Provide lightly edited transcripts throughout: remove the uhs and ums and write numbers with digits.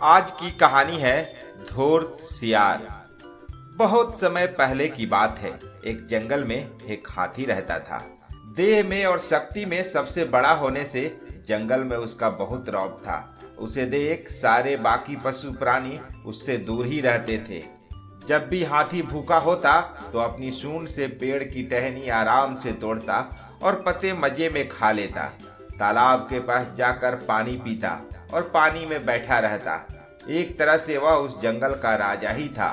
आज की कहानी है धूर्त सियार। बहुत समय पहले की बात है। एक जंगल में एक हाथी रहता था। देह में और शक्ति में सबसे बड़ा होने से जंगल में उसका बहुत रौब था। उसे देख सारे बाकी पशु प्राणी उससे दूर ही रहते थे। जब भी हाथी भूखा होता तो अपनी सूंड से पेड़ की टहनी आराम से तोड़ता और पत्ते मजे में खा लेता। तालाब के पास जाकर पानी पीता और पानी में बैठा रहता। एक तरह से वह उस जंगल का राजा ही था।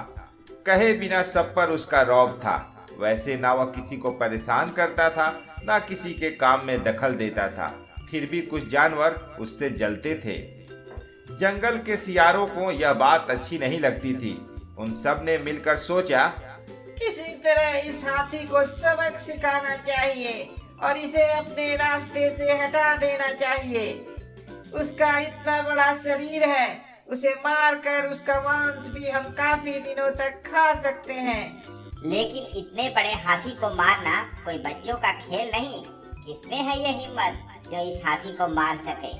कहे बिना सब पर उसका रौब था। वैसे ना वह किसी को परेशान करता था, ना किसी के काम में दखल देता था। फिर भी कुछ जानवर उससे जलते थे। जंगल के सियारों को यह बात अच्छी नहीं लगती थी। उन सब ने मिलकर सोचा, किसी तरह इस हाथी को सबक सिखाना चाहिए और इसे अपने रास्ते से हटा देना चाहिए। उसका इतना बड़ा शरीर है, उसे मारकर उसका मांस भी हम काफी दिनों तक खा सकते हैं। लेकिन इतने बड़े हाथी को मारना कोई बच्चों का खेल नहीं। किसमें है ये हिम्मत जो इस हाथी को मार सके?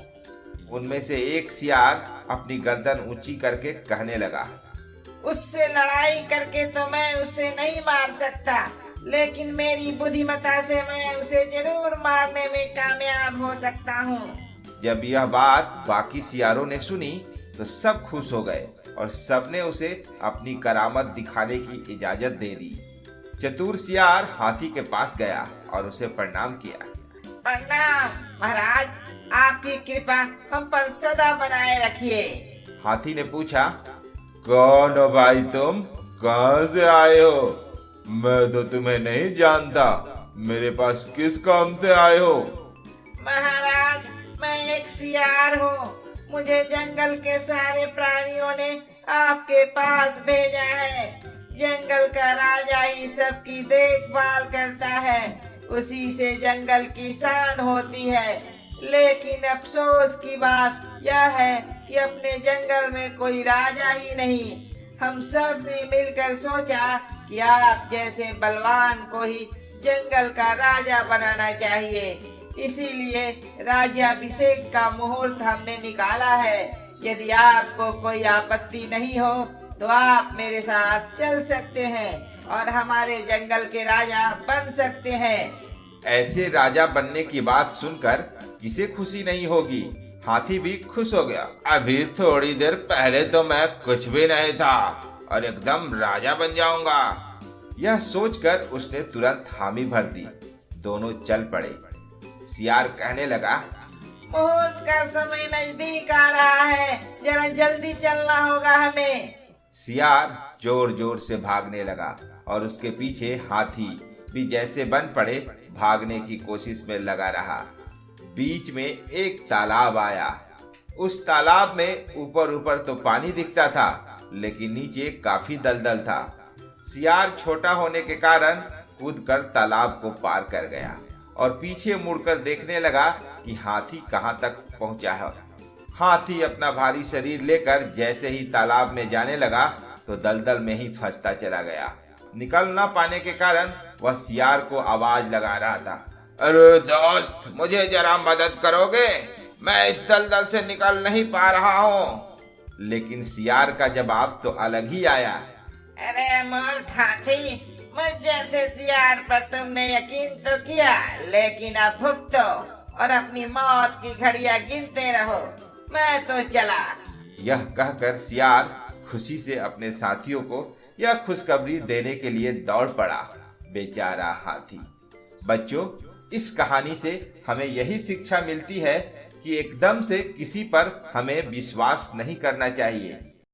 उनमें से एक सियार अपनी गर्दन ऊंची करके कहने लगा, उससे लड़ाई करके तो मैं उसे नहीं मार सकता, लेकिन मेरी बुद्धिमत्ता से मैं उसे जरूर मारने में कामयाब हो सकता हूँ। जब यह बात बाकी सियारों ने सुनी तो सब खुश हो गए और सबने उसे अपनी करामत दिखाने की इजाजत दे दी। चतुर सियार हाथी के पास गया और उसे प्रणाम किया। प्रणाम महाराज, आपकी कृपा हम पर सदा बनाए रखिए। हाथी ने पूछा, कौन हो भाई तुम? कहाँ से आए हो? मैं तो तुम्हें नहीं जानता। मेरे पास किस काम से आए हो? महाराज, मैं एक सियार हूँ। मुझे जंगल के सारे प्राणियों ने आपके पास भेजा है। जंगल का राजा ही सबकी देखभाल करता है, उसी से जंगल की शान होती है। लेकिन अफसोस की बात यह है कि अपने जंगल में कोई राजा ही नहीं। हम सब ने मिलकर सोचा कि आप जैसे बलवान को ही जंगल का राजा बनाना चाहिए। इसीलिए राज्याभिषेक का मुहूर्त हमने निकाला है। यदि आपको कोई आपत्ति नहीं हो तो आप मेरे साथ चल सकते हैं और हमारे जंगल के राजा बन सकते हैं। ऐसे राजा बनने की बात सुनकर किसे खुशी नहीं होगी। हाथी भी खुश हो गया। अभी थोड़ी देर पहले तो मैं कुछ भी नहीं था और एकदम राजा बन जाऊंगा। यह सोचकर उसने तुरंत हामी भर दी। दोनों चल पड़े। सियार कहने लगा, मुहूर्त का समय नजदीक आ रहा है, जरा जल्दी चलना होगा हमें। सियार जोर जोर से भागने लगा और उसके पीछे हाथी भी जैसे बन पड़े भागने की कोशिश में लगा रहा। बीच में एक तालाब आया। उस तालाब में ऊपर ऊपर तो पानी दिखता था, लेकिन नीचे काफी दलदल था। सियार छोटा होने के कारण कूदकर तालाब को पार कर गया और पीछे मुड़कर देखने लगा कि हाथी कहाँ तक पहुँचा है। हाथी अपना भारी शरीर लेकर जैसे ही तालाब में जाने लगा तो दलदल में ही फंसता चला गया। निकल न पाने के कारण वह सियार को आवाज लगा रहा था, अरे दोस्त, मुझे जरा मदद करोगे? मैं इस दलदल से निकल नहीं पा रहा हूँ। लेकिन सियार का जवाब तो अलग ही आया। अरे मूर्ख हाथी, मुझ जैसे सियार पर तुमने यकीन तो किया, लेकिन अब भुगतो और अपनी मौत की घड़ियां गिनते रहो। मैं तो चला। यह कहकर सियार खुशी से अपने साथियों को यह खुशखबरी देने के लिए दौड़ पड़ा। बेचारा हाथी। बच्चों, इस कहानी से हमें यही शिक्षा मिलती है कि एकदम से किसी पर हमें विश्वास नहीं करना चाहिए।